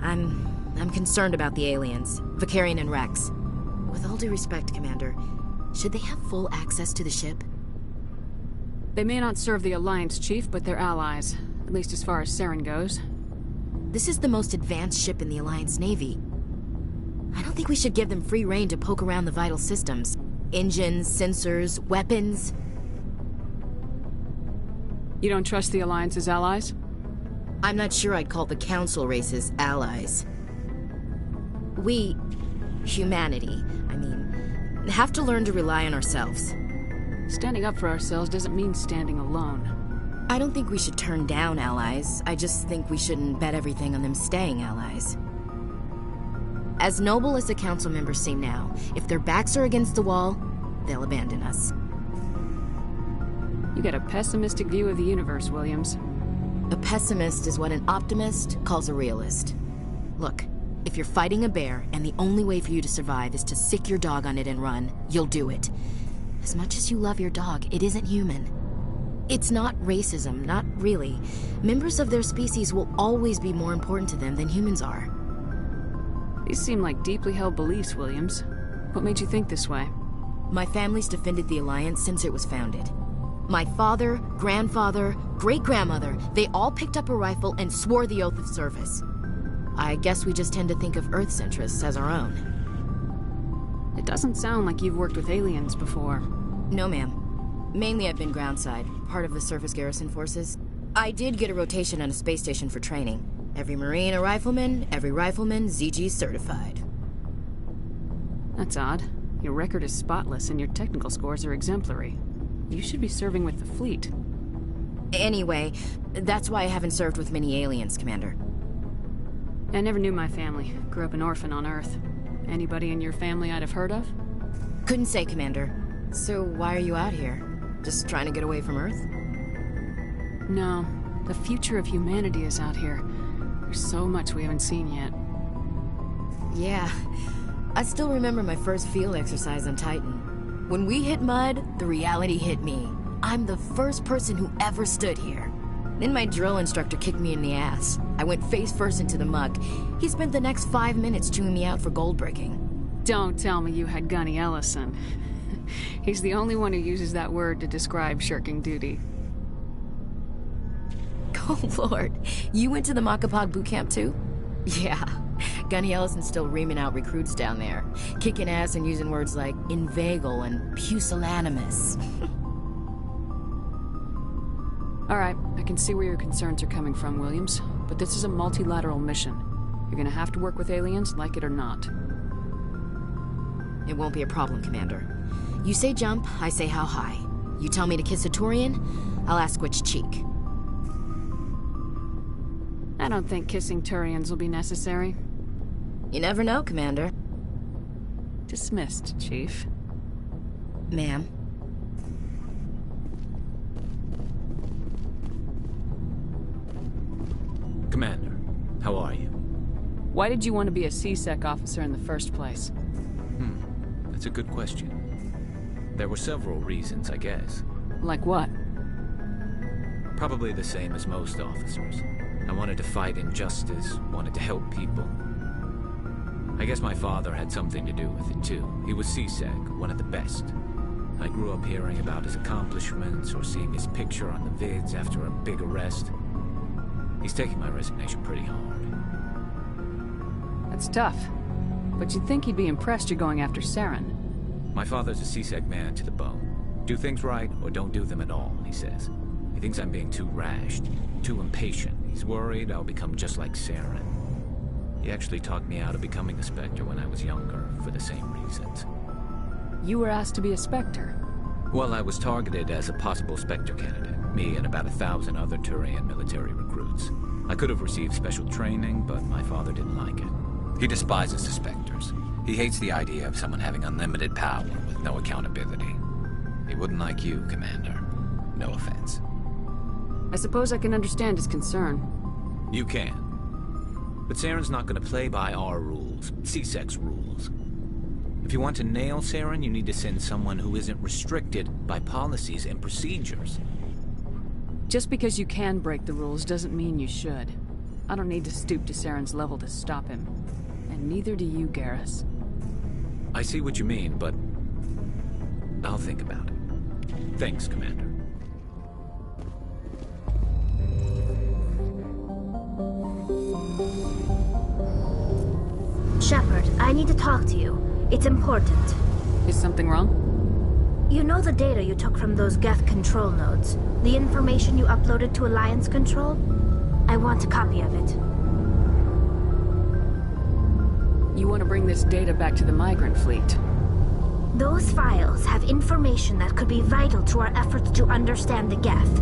I'm concerned about the aliens, Vicarian and Rex. With all due respect, Commander, should they have full access to the ship? They may not serve the Alliance, Chief, but they're allies. At least as far as Saren goes. This is the most advanced ship in the Alliance Navy. I don't think we should give them free rein to poke around the vital systems. Engines, sensors, weapons. You don't trust the Alliance's allies? I'm not sure I'd call the Council races allies. We, humanity, have to learn to rely on ourselves. Standing up for ourselves doesn't mean standing alone. I don't think we should turn down allies. I just think we shouldn't bet everything on them staying allies. As noble as the Council members seem now, if their backs are against the wall, they'll abandon us. You got a pessimistic view of the universe, Williams. A pessimist is what an optimist calls a realist. Look, if you're fighting a bear and the only way for you to survive is to sick your dog on it and run, you'll do it. As much as you love your dog, it isn't human. It's not racism, not really. Members of their species will always be more important to them than humans are. These seem like deeply held beliefs, Williams. What made you think this way? My family's defended the Alliance since it was founded. My father, grandfather, great-grandmother, they all picked up a rifle and swore the oath of service. I guess we just tend to think of Earth's interests as our own. It doesn't sound like you've worked with aliens before. No, ma'am. Mainly I've been groundside, part of the surface garrison forces. I did get a rotation on a space station for training. Every Marine a rifleman, every rifleman ZG certified. That's odd. Your record is spotless and your technical scores are exemplary. You should be serving with the fleet. Anyway, that's why I haven't served with many aliens, Commander. I never knew my family. Grew up an orphan on Earth. Anybody in your family I'd have heard of? Couldn't say, Commander. So why are you out here? Just trying to get away from Earth? No. The future of humanity is out here. There's so much we haven't seen yet. Yeah. I still remember my first field exercise on Titan. When we hit mud, the reality hit me. I'm the first person who ever stood here. Then my drill instructor kicked me in the ass. I went face first into the muck. He spent the next 5 minutes chewing me out for gold bricking. Don't tell me you had Gunny Ellison. He's the only one who uses that word to describe shirking duty. Oh, Lord. You went to the Makapog boot camp, too? Yeah. Gunny Ellison's still reaming out recruits down there. Kicking ass and using words like inveigle and pusillanimous. All right, I can see where your concerns are coming from, Williams. But this is a multilateral mission. You're gonna have to work with aliens, like it or not. It won't be a problem, Commander. You say jump, I say how high. You tell me to kiss a Turian, I'll ask which cheek. I don't think kissing Turians will be necessary. You never know, Commander. Dismissed, Chief. Ma'am. Commander, how are you? Why did you want to be a C-Sec officer in the first place? That's a good question. There were several reasons, I guess. Like what? Probably the same as most officers. I wanted to fight injustice, wanted to help people. I guess my father had something to do with it too. He was C-Sec, one of the best. I grew up hearing about his accomplishments or seeing his picture on the vids after a big arrest. He's taking my resignation pretty hard. That's tough. But you'd think he'd be impressed you're going after Saren. My father's a C-Sec man to the bone. Do things right or don't do them at all, he says. He thinks I'm being too rash, too impatient. He's worried I'll become just like Saren. He actually talked me out of becoming a Spectre when I was younger, for the same reasons. You were asked to be a Spectre? Well, I was targeted as a possible Spectre candidate. Me and about 1,000 other Turian military recruits. I could have received special training, but my father didn't like it. He despises the Spectres. He hates the idea of someone having unlimited power with no accountability. He wouldn't like you, Commander. No offense. I suppose I can understand his concern. You can. But Saren's not going to play by our rules, C-Sec's rules. If you want to nail Saren, you need to send someone who isn't restricted by policies and procedures. Just because you can break the rules doesn't mean you should. I don't need to stoop to Saren's level to stop him. And neither do you, Garrus. I see what you mean, but I'll think about it. Thanks, Commander. Shepard, I need to talk to you. It's important. Is something wrong? You know the data you took from those Geth control nodes? The information you uploaded to Alliance Control? I want a copy of it. You want to bring this data back to the migrant fleet? Those files have information that could be vital to our efforts to understand the Geth.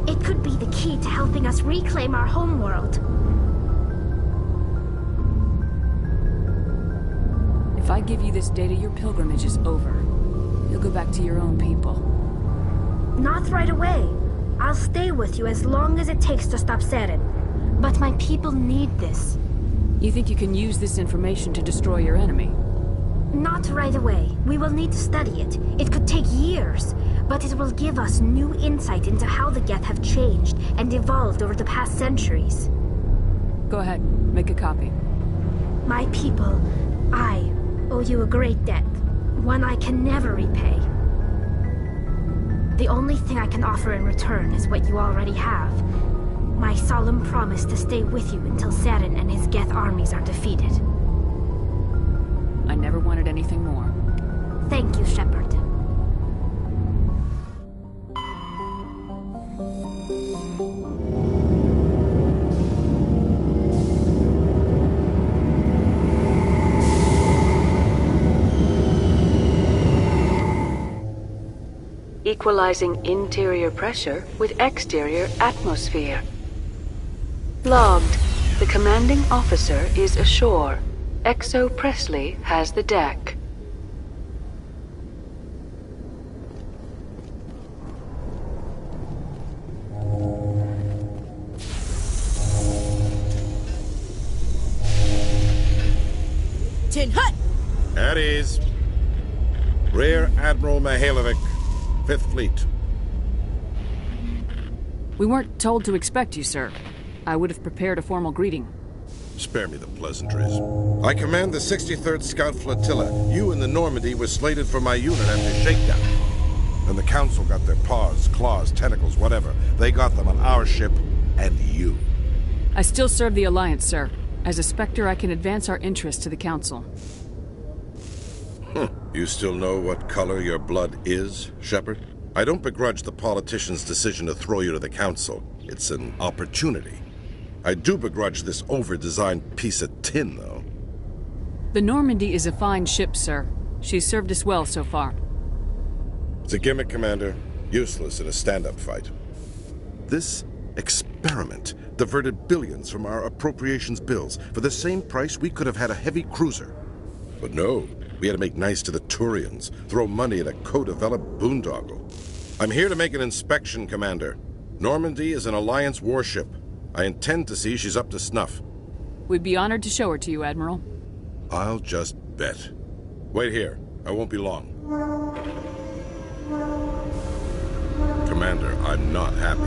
It could be the key to helping us reclaim our homeworld. If I give you this data, your pilgrimage is over. You'll go back to your own people. Not right away. I'll stay with you as long as it takes to stop Saren. But my people need this. You think you can use this information to destroy your enemy? Not right away. We will need to study it. It could take years, but it will give us new insight into how the Geth have changed and evolved over the past centuries. Go ahead, make a copy. My people, I owe you a great debt, one I can never repay. The only thing I can offer in return is what you already have. My solemn promise to stay with you until Saren and his Geth armies are defeated. I never wanted anything more. Thank you, Shepard. Equalizing interior pressure with exterior atmosphere. Logged. The commanding officer is ashore. Exo Presley has the deck. Tin Hut! At ease. Rear Admiral Mihailovic, 5th Fleet. We weren't told to expect you, sir. I would have prepared a formal greeting. Spare me the pleasantries. I command the 63rd Scout Flotilla. You and the Normandy were slated for my unit after shakedown. And the Council got their paws, claws, tentacles, whatever. They got them on our ship, and you. I still serve the Alliance, sir. As a Spectre, I can advance our interests to the Council. You still know what color your blood is, Shepard? I don't begrudge the politician's decision to throw you to the Council. It's an opportunity. I do begrudge this over-designed piece of tin, though. The Normandy is a fine ship, sir. She's served us well so far. It's a gimmick, Commander. Useless in a stand-up fight. This experiment diverted billions from our appropriations bills. For the same price, we could have had a heavy cruiser. But no, we had to make nice to the Turians, throw money at a co-developed boondoggle. I'm here to make an inspection, Commander. Normandy is an Alliance warship. I intend to see she's up to snuff. We'd be honored to show her to you, Admiral. I'll just bet. Wait here. I won't be long. Commander, I'm not happy.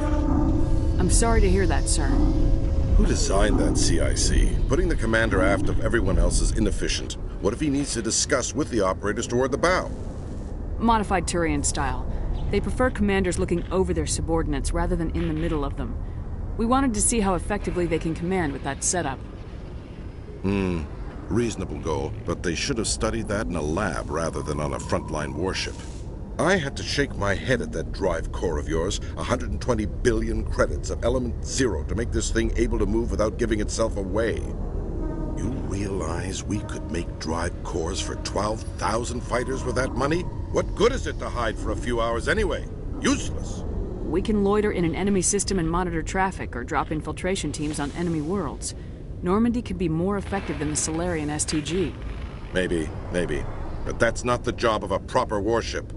I'm sorry to hear that, sir. Who designed that CIC? Putting the commander aft of everyone else is inefficient. What if he needs to discuss with the operators toward the bow? Modified Turian style. They prefer commanders looking over their subordinates rather than in the middle of them. We wanted to see how effectively they can command with that setup. Reasonable goal, but they should have studied that in a lab rather than on a frontline warship. I had to shake my head at that drive core of yours. 120 billion credits of element 0 to make this thing able to move without giving itself away. You realize we could make drive cores for 12,000 fighters with that money? What good is it to hide for a few hours anyway? Useless. We can loiter in an enemy system and monitor traffic or drop infiltration teams on enemy worlds. Normandy could be more effective than the Solarian STG. Maybe. But that's not the job of a proper warship.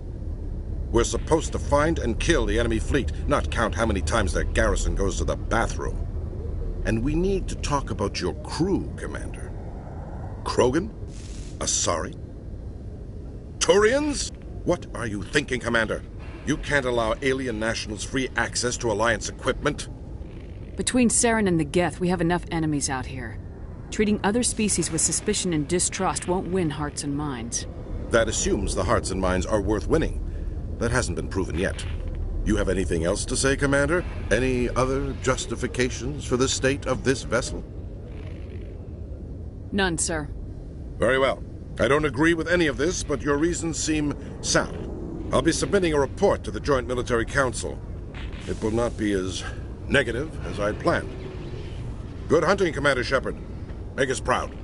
We're supposed to find and kill the enemy fleet, not count how many times their garrison goes to the bathroom. And we need to talk about your crew, Commander. Krogan? Asari? Turians? What are you thinking, Commander? You can't allow alien nationals free access to Alliance equipment. Between Saren and the Geth, we have enough enemies out here. Treating other species with suspicion and distrust won't win hearts and minds. That assumes the hearts and minds are worth winning. That hasn't been proven yet. You have anything else to say, Commander? Any other justifications for the state of this vessel? None, sir. Very well. I don't agree with any of this, but your reasons seem sound. I'll be submitting a report to the Joint Military Council. It will not be as negative as I'd planned. Good hunting, Commander Shepard. Make us proud.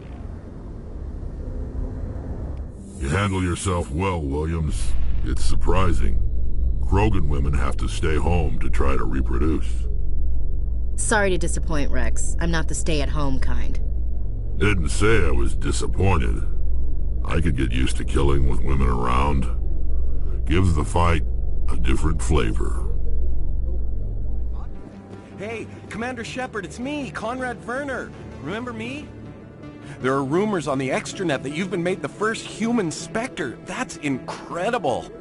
You handle yourself well, Williams. It's surprising. Krogan women have to stay home to try to reproduce. Sorry to disappoint, Rex. I'm not the stay-at-home kind. Didn't say I was disappointed. I could get used to killing with women around. Gives the fight a different flavor. Hey, Commander Shepard, it's me, Conrad Verner. Remember me? There are rumors on the extranet that you've been made the first human Spectre. That's incredible.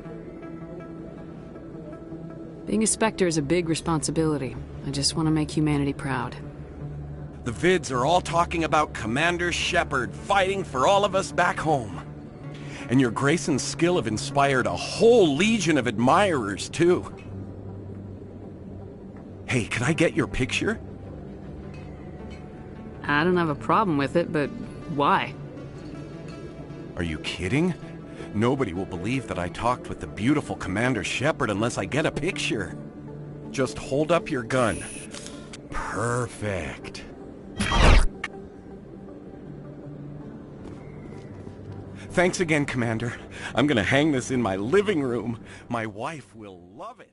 Being a Spectre is a big responsibility. I just want to make humanity proud. The vids are all talking about Commander Shepard fighting for all of us back home. And your grace and skill have inspired a whole legion of admirers, too. Hey, can I get your picture? I don't have a problem with it, but why? Are you kidding? Nobody will believe that I talked with the beautiful Commander Shepard unless I get a picture. Just hold up your gun. Perfect. Thanks again, Commander. I'm gonna hang this in my living room. My wife will love it.